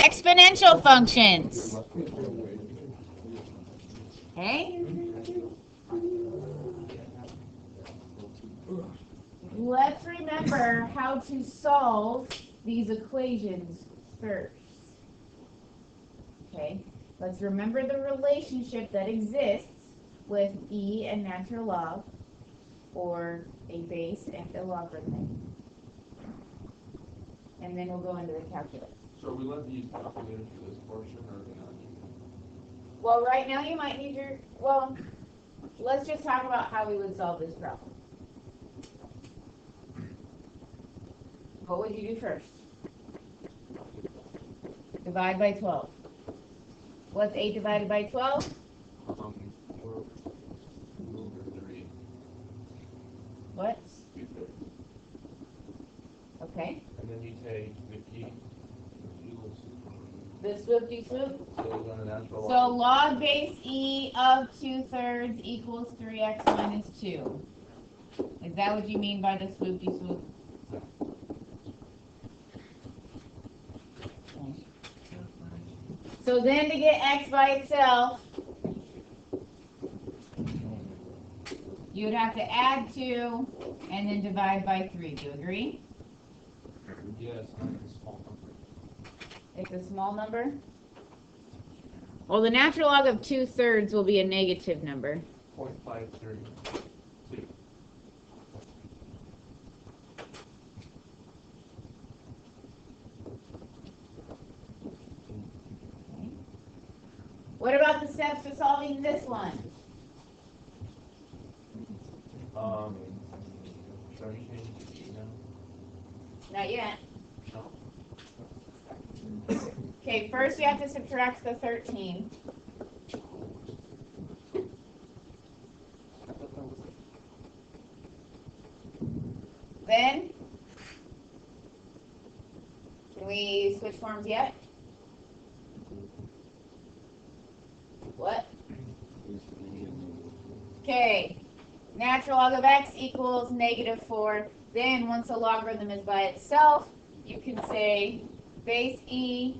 exponential functions. Okay? Let's remember how to solve these equations first. Okay? Let's remember the relationship that exists with e and natural log, or a base and a logarithm. And then we'll go into the calculus. So we let you calculate for this portion or not? Well, right now you might need your, well, let's just talk about how we would solve this problem. What would you do first? Divide by 12. What's 8 divided by 12? 4 over 3. What? Okay. And then you take the key. The swoopty swoop. So log base e of 2/3 equals 3x minus 2. Is that what you mean by the swoopty swoop? So then to get x by itself, you would have to add 2 and then divide by 3. Do you agree? Yes, it's a small number. It's a small number? Well, the natural log of 2/3 will be a negative number. 0.532. What about the steps to solving this one? Should I change now? Not yet. No. Okay, first you have to subtract the 13. Then, can we switch forms yet? What? Okay, natural log of x equals -4. Then, once a logarithm is by itself, you can say base e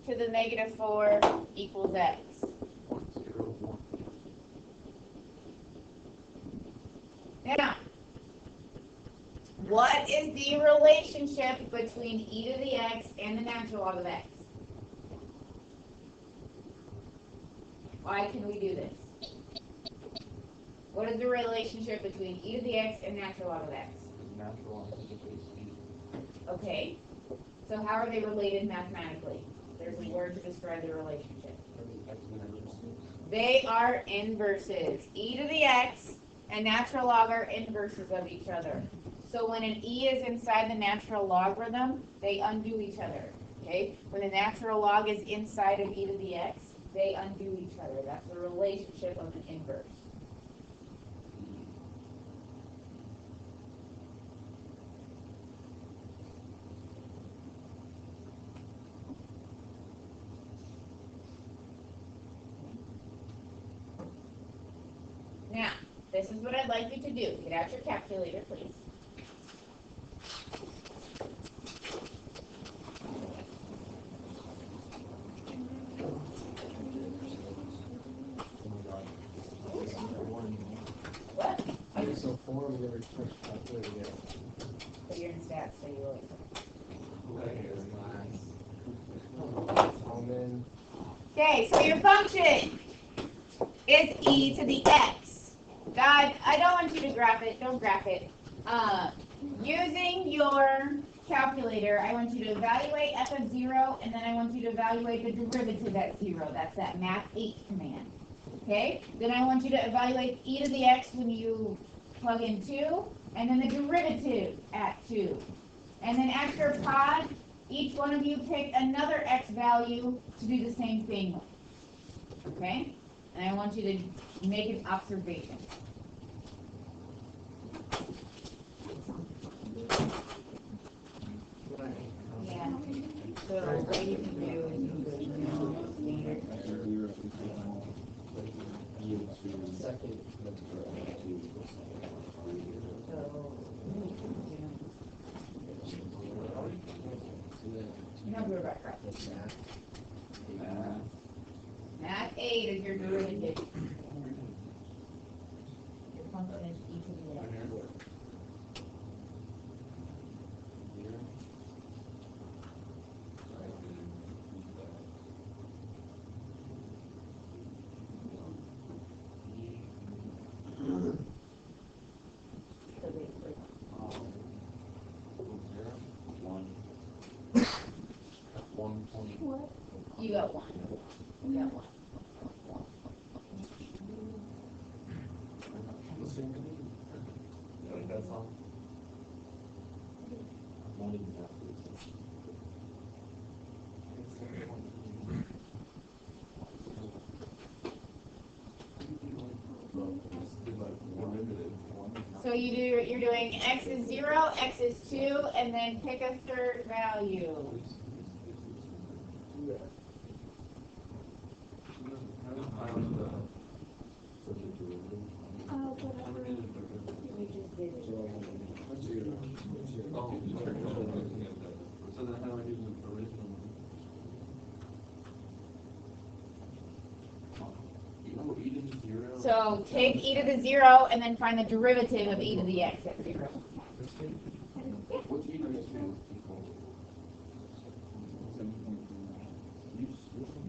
to the -4 equals x. 0.01. Now, what is the relationship between e to the x and the natural log of x? Why can we do this? What is the relationship between e to the x and natural log of x? Natural log is a base e. Okay, so how are they related mathematically? There's a word to describe the relationship. They are inverses. E to the x and natural log are inverses of each other. So when an e is inside the natural logarithm, they undo each other. Okay? When the natural log is inside of e to the x, they undo each other. That's the relationship of an inverse. Now, this is what I'd like you to do. Get out your calculator, please. What? So 4 we never touched calculator yet. So you're in stats, so you will. And then Okay, so your function is e to the x. God, I don't want you to graph it. Don't graph it. Using your calculator, I want you to evaluate f of 0, and then I want you to evaluate the derivative at 0. That's that math 8 command. Okay? Then I want you to evaluate e to the x when you plug in 2, and then the derivative at 2. And then after pod, each one of you pick another x value to do the same thing with. Okay? And I want you to make an observation. Yeah. So what you can do is you can go to standard. second. So, No, we're right, right. That's that. Math 8 is your derivative. Your function is e to the x. You got 1. You got 1. So you're doing x is 0, x is 2, and then pick a third value. So then how do I do the original one? So take e to the 0 and then find the derivative of e to the x at 0. What's e to the 2 equal?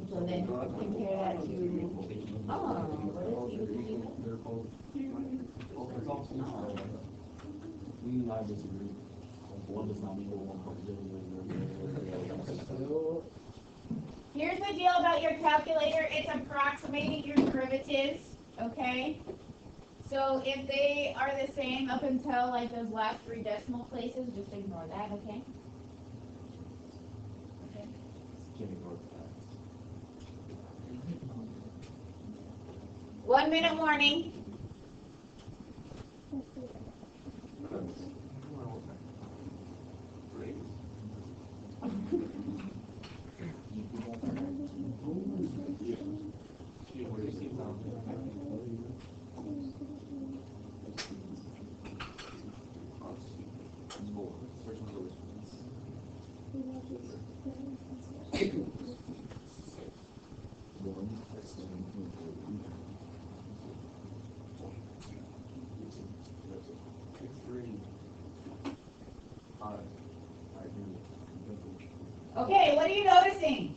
So then compare that to, oh, what is e to the 0? They're both. It's also We and I disagree. One does not equal one. Here's the deal about your calculator. It's approximating your derivatives, okay? So if they are the same up until like those last 3 decimal places, just ignore that, okay? Okay. Can't ignore that. 1 minute warning. Okay, what are you noticing?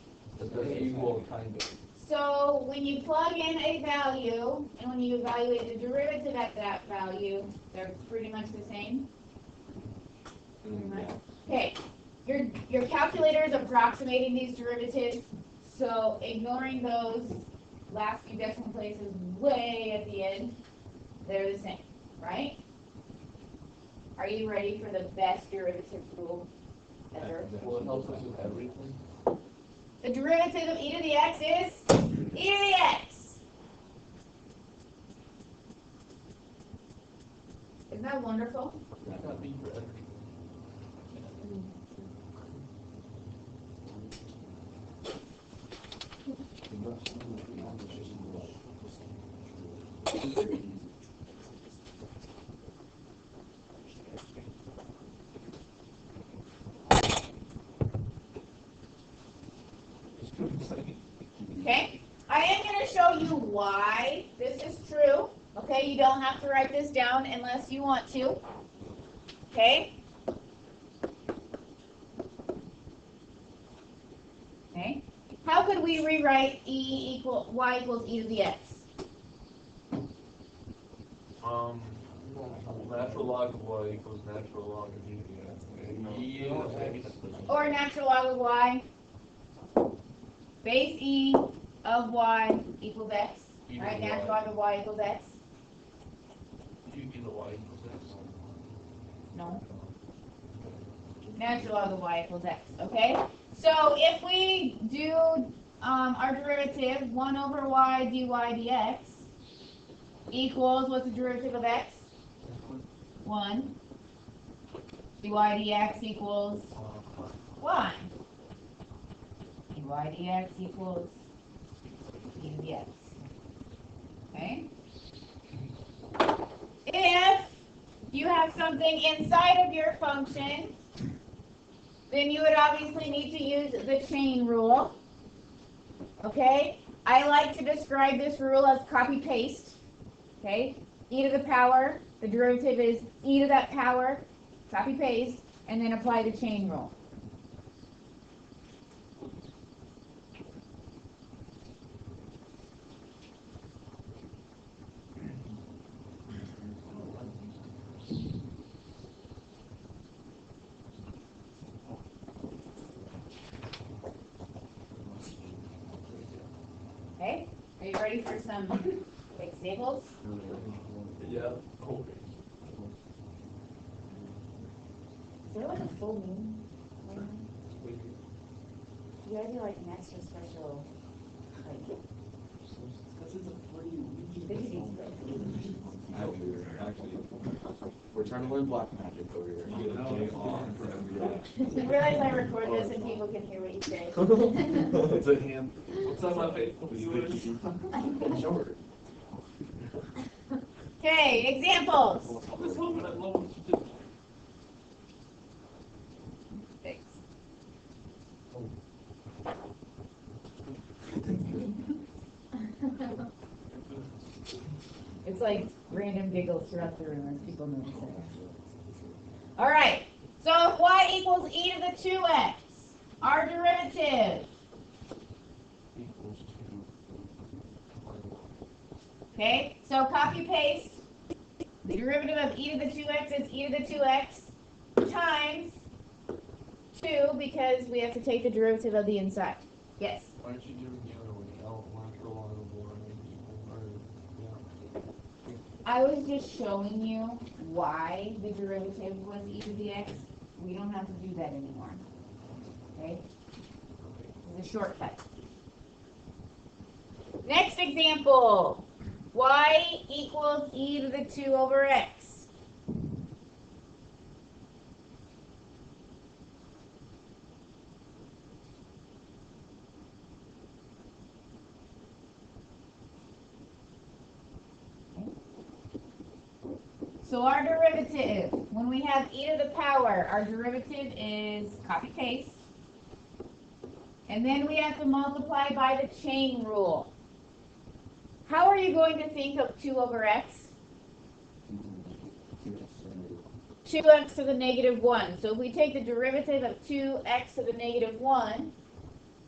So when you plug in a value, and when you evaluate the derivative at that value, they're pretty much the same? Okay, your calculator is approximating these derivatives, so ignoring those last few decimal places way at the end, they're the same, right? Are you ready for the best derivative rule ever? Well, it helps us with everything. The derivative of e to the x is e to the x. Isn't that wonderful? That'd be for everything. Okay, I am going to show you why this is true. Okay, you don't have to write this down unless you want to. Okay? Okay. How could we rewrite y equals e to the x? Natural log of y equals natural log of e to the x. Or natural log of y? Base e of y equals x. Right? Natural log of y equals x. You do the y equals x. No. Natural log of y equals x. Okay? So if we do our derivative, 1 over y dy dx equals, what's the derivative of x? 1. dy dx equals 1. dy dx equals e to the x. Okay? If you have something inside of your function then you would obviously need to use the chain rule. Okay? I like to describe this rule as copy-paste. Okay? E to the power, the derivative is e to that power, copy-paste, and then apply the chain rule. Okay? Are you ready for some examples? Yeah. Is there like a full moon right now? You guys are like an extra special, like, This is a free visiting Actually, we're trying to learn black magic over here. You get a J on for every I realize I record this and people can hear what you say. It's a hand. What's on my face? Short. Okay, examples. Thanks. It's like random giggles throughout the room as people notice it. All right, so if y equals e to the 2x, our derivative. Okay, so copy paste. The derivative of e to the 2x is e to the 2x times 2 because we have to take the derivative of the inside. Yes? Why don't you do it the other way? Lateral on the board. I was just showing you why the derivative was e to the x. We don't have to do that anymore. Okay? It's a shortcut. Next example. Y equals e to the 2 over x. So our derivative, when we have e to the power, our derivative is copy paste. And then we have to multiply by the chain rule. How are you going to think of 2 over x? 2x to the negative 1. So if we take the derivative of 2x to the negative 1,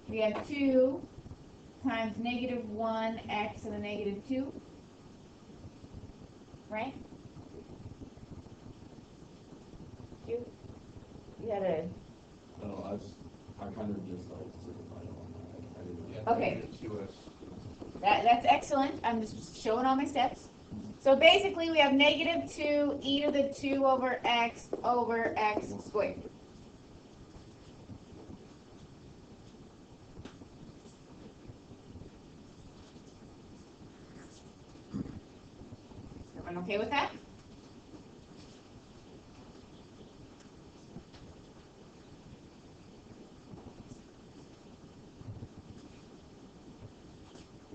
we have 2 times negative 1x to the negative 2. Right? You had a... No, I kind of just like simplified on that. I didn't. Okay. QS. That's excellent. I'm just showing all my steps. So basically we have negative 2 e to the 2 over x squared. Everyone okay with that?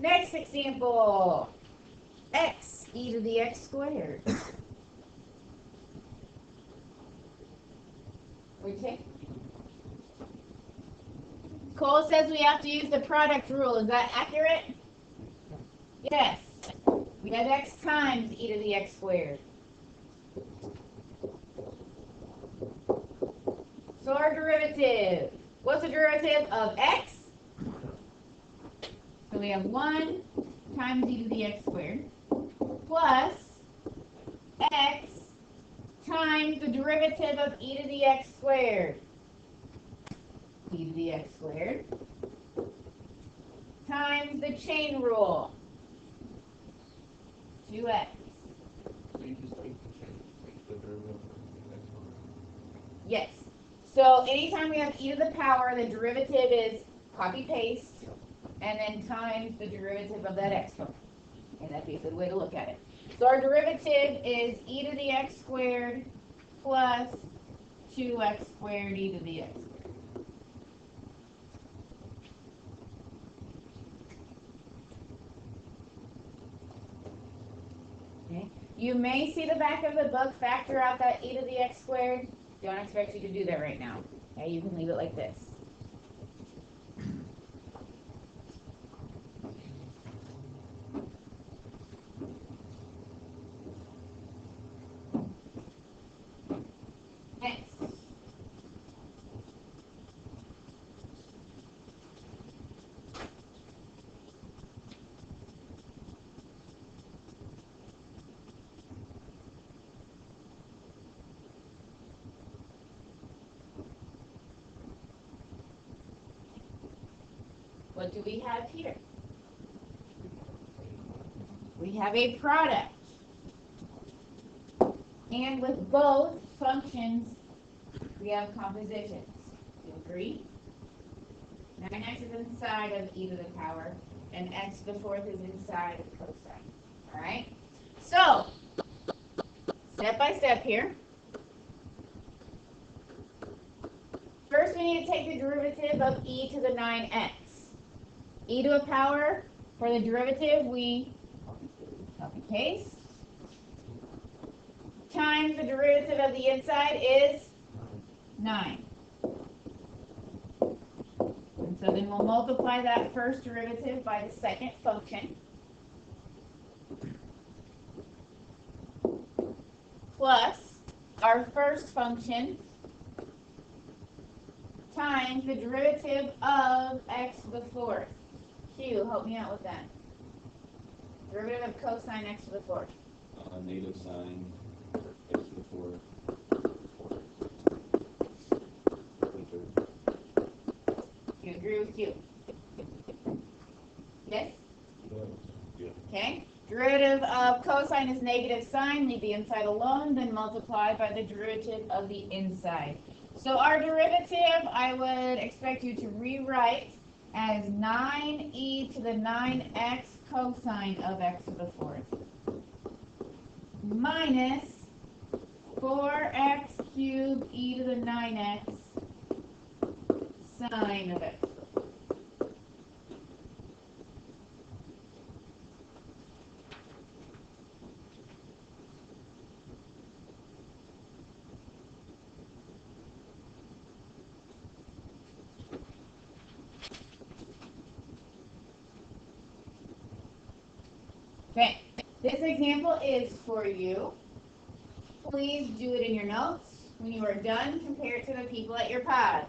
Next example. X e to the x squared. What'd you say? Cole says we have to use the product rule. Is that accurate? Yes. We have x times e to the x squared. So our derivative. What's the derivative of x? So we have 1 times e to the x squared plus x times the derivative of e to the x squared. E to the x squared times the chain rule. 2x. So you just take the derivative of the next one. Yes. So anytime we have e to the power, the derivative is copy paste and then times the derivative of that exponent. And that'd be a good way to look at it. So our derivative is e to the x squared plus 2x squared e to the x squared. Okay. You may see the back of the book factor out that e to the x squared. Don't expect you to do that right now. Okay, you can leave it like this. Next. What do we have here? We have a product. And with both functions, we have compositions. Do you agree? 9x is inside of e to the power, and x to the fourth is inside of cosine. All right? So, step by step here. First, we need to take the derivative of e to the 9x. E to a power, for the derivative, we copy paste. Times the derivative of the inside is 9. And so then we'll multiply that first derivative by the second function. Plus our first function times the derivative of x to the fourth. Q, help me out with that. Derivative of cosine x to the fourth. Negative sine x to the fourth. You agree with Q? Yes? Yeah. Okay. Derivative of cosine is negative sine. Leave the inside alone. Then multiply by the derivative of the inside. So our derivative, I would expect you to rewrite as 9e to the 9x cosine of x to the fourth minus 4x cubed e to the 9x sine of x. Okay, this example is for you. Please do it in your notes. When you are done, compare it to the people at your pod.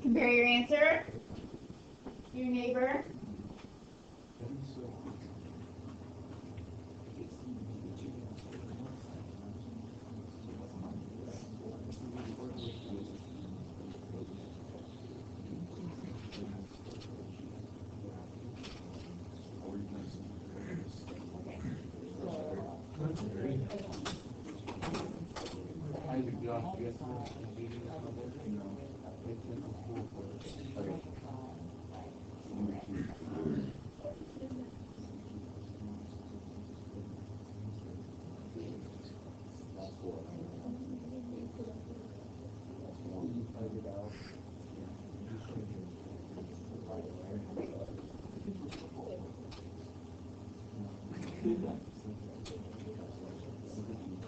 Compare your answer to your neighbor.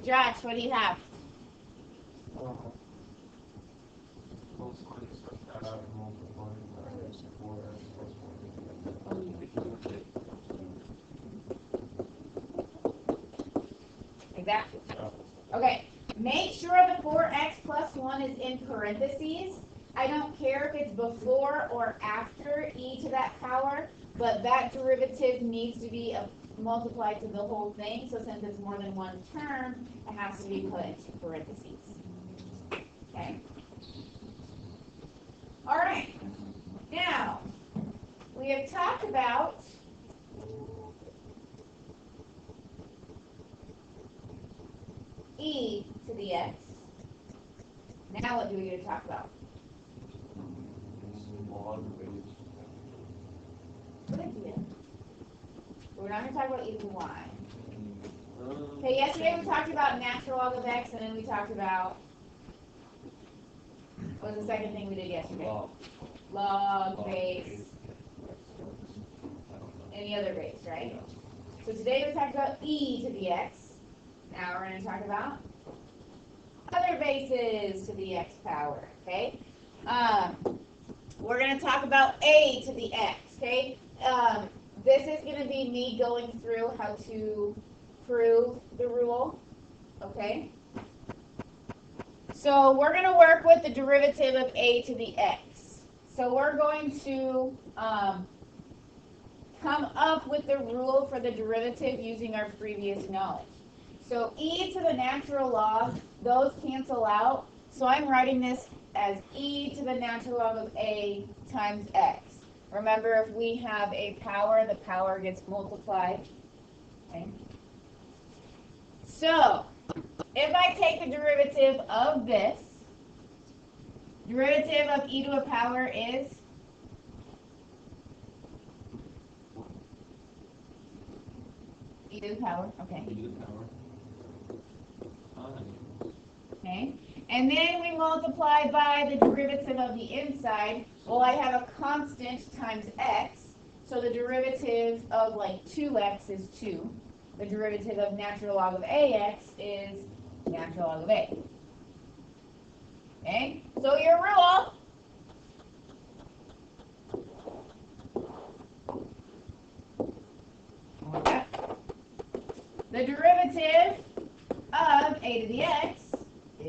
Josh, what do you have? Exactly. Okay. Make sure the 4x plus 1 is in parentheses. I don't care if it's before or after e to that power, but that derivative needs to be multiplied to the whole thing. So since it's more than one term, it has to be put into parentheses. Okay? All right. Now, we have talked about e to the x. Now what do we get to talk about? Good idea. We're not going to talk about e to the y. Okay, yesterday we talked about natural log of x, and then we talked about, what was the second thing we did yesterday? Log, base, any other base, right? So today we talked about e to the x. Now we're going to talk about other bases to the x power, okay? We're going to talk about a to the x, okay? This is going to be me going through how to prove the rule, okay? So we're going to work with the derivative of a to the x. So we're going to come up with the rule for the derivative using our previous knowledge. So e to the natural log, those cancel out. So I'm writing this as e to the natural log of a times x. Remember, if we have a power, the power gets multiplied. Okay. So if I take the derivative of this, derivative of e to a power is e to the power, okay. E to the power. Okay, and then we multiply by the derivative of the inside. Well, I have a constant times x, so the derivative of like 2x is 2. The derivative of natural log of ax is natural log of a. Okay, so your rule the derivative of a to the x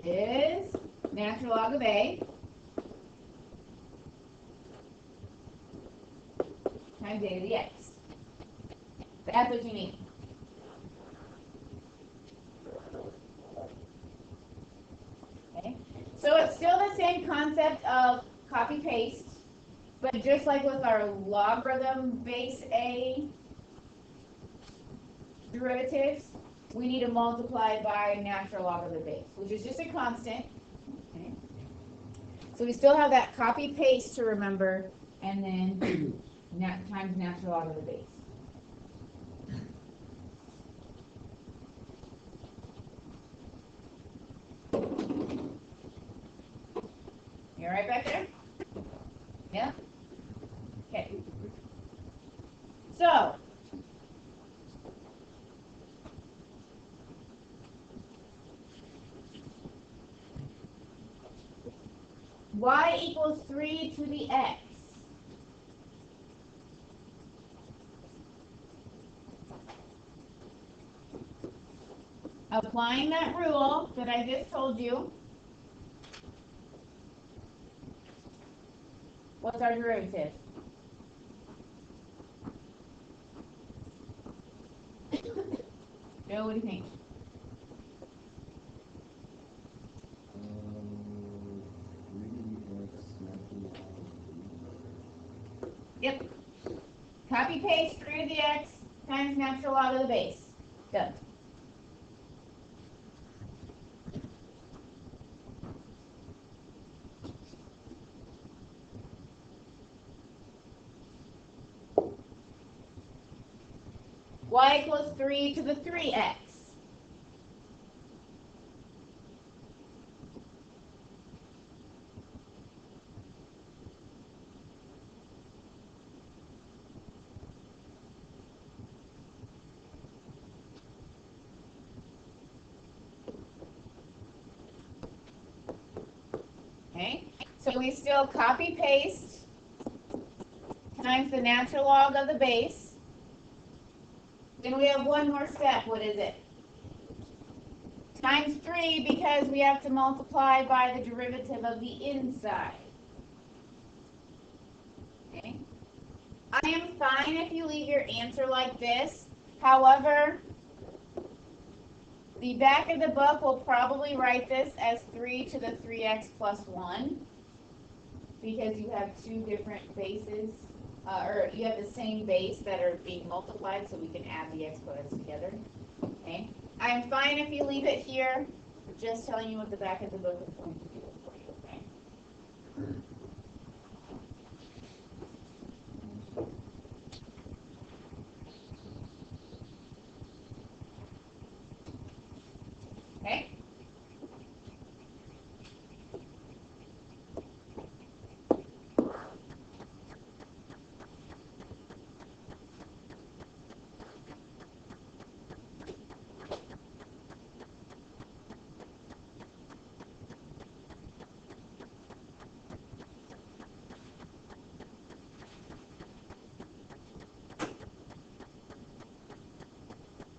is natural log of a times a to the x. That's what you need. Okay, so it's still the same concept of copy paste, but just like with our logarithm base a derivatives, we need to multiply by natural log of the base, which is just a constant. Okay. So we still have that copy paste to remember, and then times natural log of the base. You all right back there? Yeah? Okay. So, y equals 3 to the x. Applying that rule that I just told you, what's our derivative? Joe, what do you think? Yep. Copy paste 3 to the x times natural log of the base. Done. Y equals 3 to the 3x. Okay, so we still copy paste times the natural log of the base. Then we have one more step. What is it? Times 3 because we have to multiply by the derivative of the inside. Okay. I am fine if you leave your answer like this. However, the back of the book will probably write this as 3 to the 3x plus 1 because you have two different bases, or you have the same base that are being multiplied, so we can add the exponents together. Okay. I'm fine if you leave it here. Just telling you what the back of the book is going to do for you. Okay. Okay.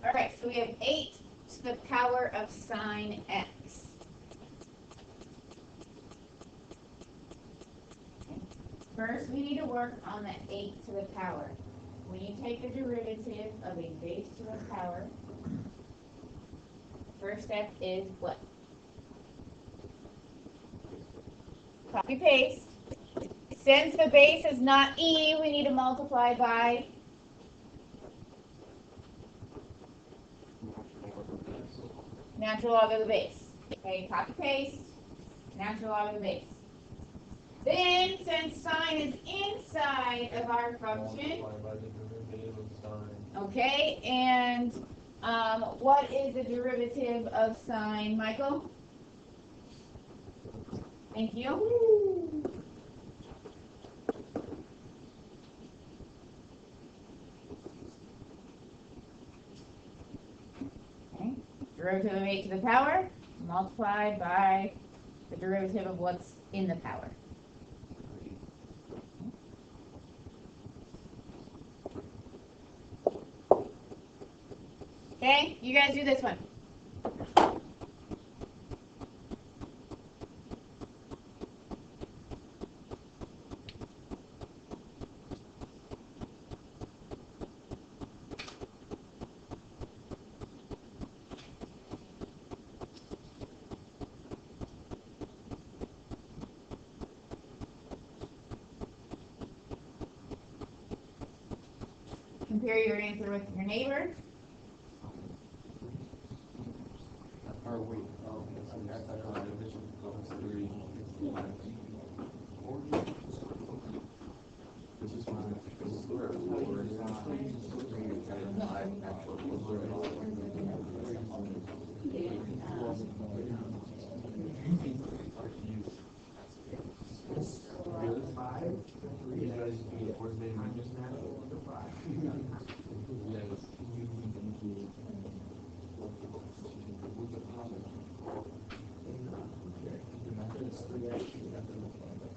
All right, so we have 8 to the power of sine x. First, we need to work on the 8 to the power. When you take the derivative of a base to the power, first step is what? Copy paste. Since the base is not e, we need to multiply by natural log of the base. Okay, copy paste, natural log of the base. Then, since sine is inside of our function, Multiply by the derivative of sine. okay, and what is the derivative of sine, Michael? Thank you. Okay. Derivative of 8 to the power multiplied by the derivative of what's in the power. Okay, you guys do this one. Compare your answer with your neighbor. Or wait, that's division of 3. This is fine. This is where You guys do the coordinated minus now? Yes.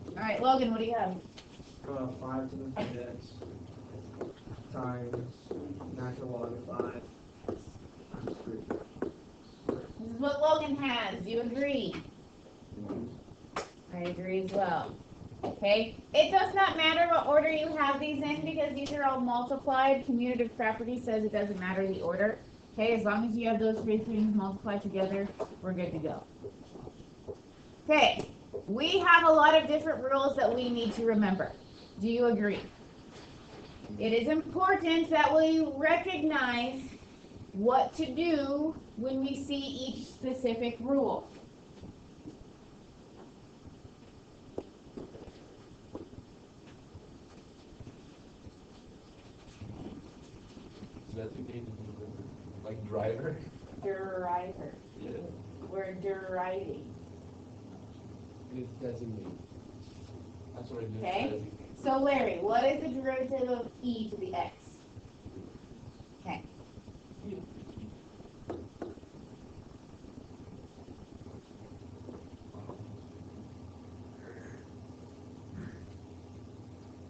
All right, Logan, what do you have? 5 to the 3x times natural log of 5 times 3. This is what Logan has. Do you agree? I agree as well. Okay, it does not matter what order you have these in because these are all multiplied. Commutative property says it doesn't matter the order. Okay, as long as you have those three things multiplied together, we're good to go. Okay, we have a lot of different rules that we need to remember. Do you agree? It is important that we recognize what to do when we see each specific rule. That's okay. Like driver? Deriver. Yeah. We're deriving. It's designated. That's what it is. Okay. Designate. So Larry, what is the derivative of e to the x? Okay.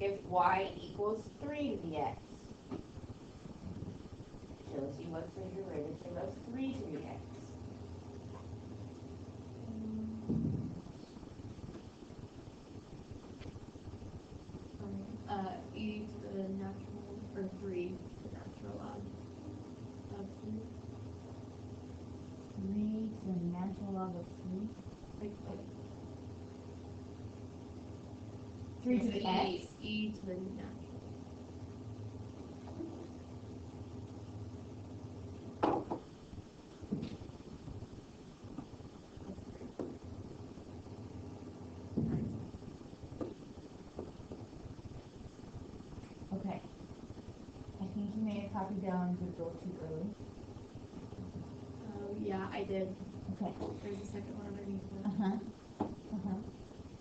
If y equals 3 to the x, shows you what's the derivative of 3 to the x. e to the natural, or 3 natural log of 3. 3 to the natural log of 3. Like 3 to the x. e to the natural. Okay. I think you made a copy down to go too early. Yeah, I did. Okay. There's a second one underneath it. Uh-huh.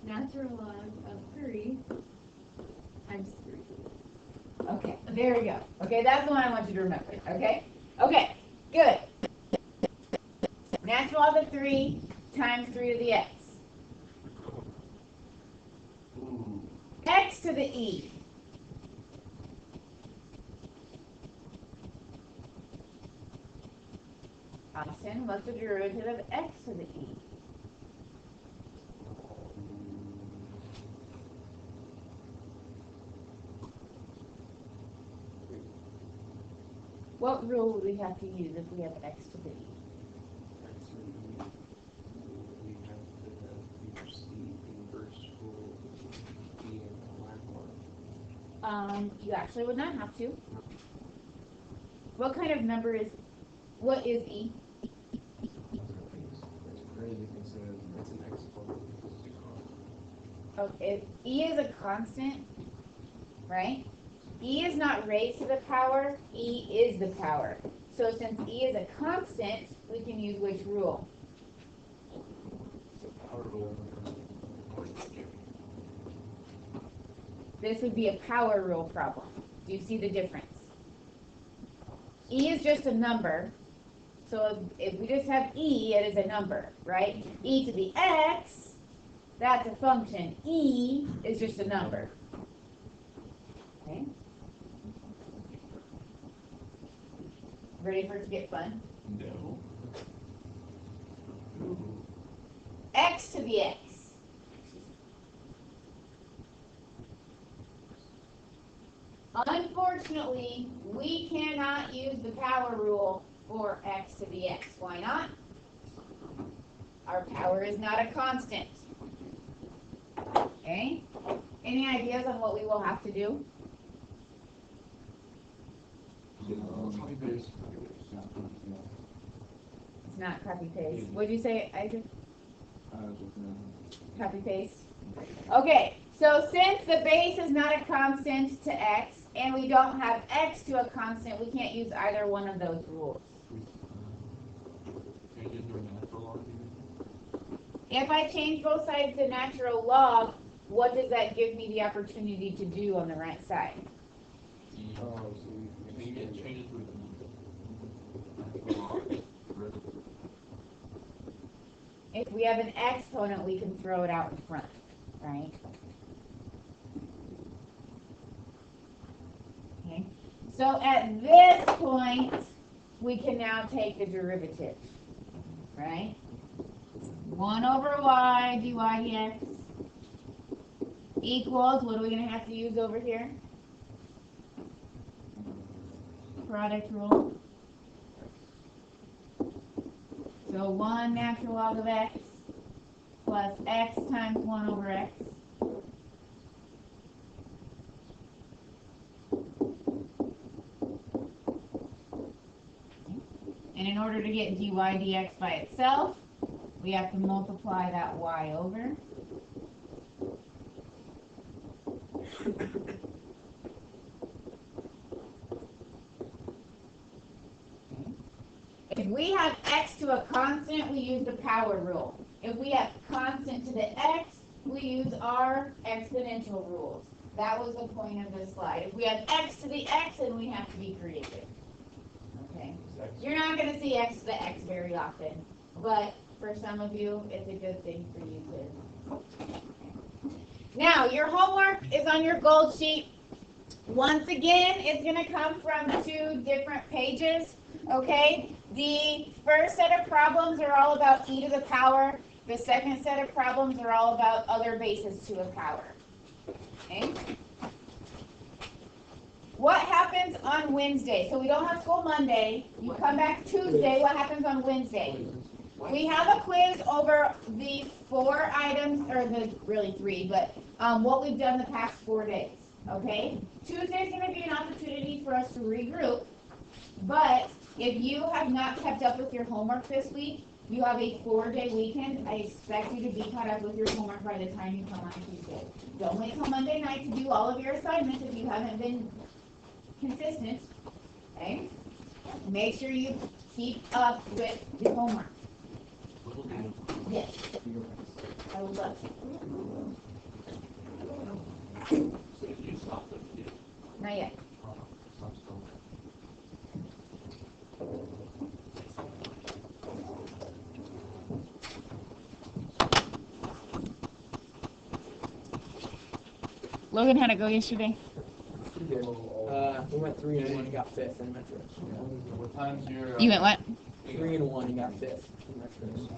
Natural log of 3 times 3. Okay, there we go. Okay, that's the one I want you to remember. Okay? Okay, good. Natural log of 3 times 3 to the x. X to the e. Austin, what's the derivative of x to the e? What rule would we have to use if we have x to the e? We have the inverse rule being a line. You actually would not have to. What kind of number is, what is e? It's crazy consider it's an exponent. Okay, e is a constant, right? E is not raised to the power, e is the power. So since e is a constant, we can use which rule? Power rule. This would be a power rule problem. Do you see the difference? E is just a number. So if we just have e, it is a number, right? E to the x, that's a function. E is just a number. Okay? Ready for it to get fun? No. X to the x. Unfortunately, we cannot use the power rule for x to the x. Why not? Our power is not a constant. Okay? Any ideas on what we will have to do? Copy paste. It's not copy paste. What did you say, Isaac? Copy paste. Okay, so since the base is not a constant to x, and we don't have x to a constant, we can't use either one of those rules. Change it to a natural log. If I change both sides to natural log, what does that give me the opportunity to do on the right side? So you can change it to a natural log. If we have an exponent, we can throw it out in front, right? Okay. So at this point, we can now take the derivative, right? 1 over y dy dx equals, what are we going to have to use over here? Product rule. So 1 natural log of x plus x times 1 over x. And in order to get dy dx by itself, we have to multiply that y over. If we have x to a constant, we use the power rule. If we have constant to the x, we use our exponential rules. That was the point of this slide. If we have x to the x, then we have to be creative. Okay? You're not going to see x to the x very often, but for some of you, it's a good thing for you to. Now, your homework is on your gold sheet. Once again, it's going to come from 2 different pages, okay? The first set of problems are all about e to the power. The second set of problems are all about other bases to a power, okay? on Wednesday. So we don't have school Monday. You come back Tuesday. What happens on Wednesday? We have a quiz over the 4 items, or the really 3, but what we've done the past 4 days. Okay? Tuesday is going to be an opportunity for us to regroup. But if you have not kept up with your homework this week, you have a 4-day weekend. I expect you to be caught up with your homework by the time you come on Tuesday. Don't wait till Monday night to do all of your assignments if you haven't been consistent. Okay? Make sure you keep up with your homework. Yes. I would love to. So you stopped it, yeah. Not yet. Logan, how'd it go yesterday? We went 3 and 1 and got 5th in metrics. What time's your? You went what? 3 and 1 and got 5th in metrics.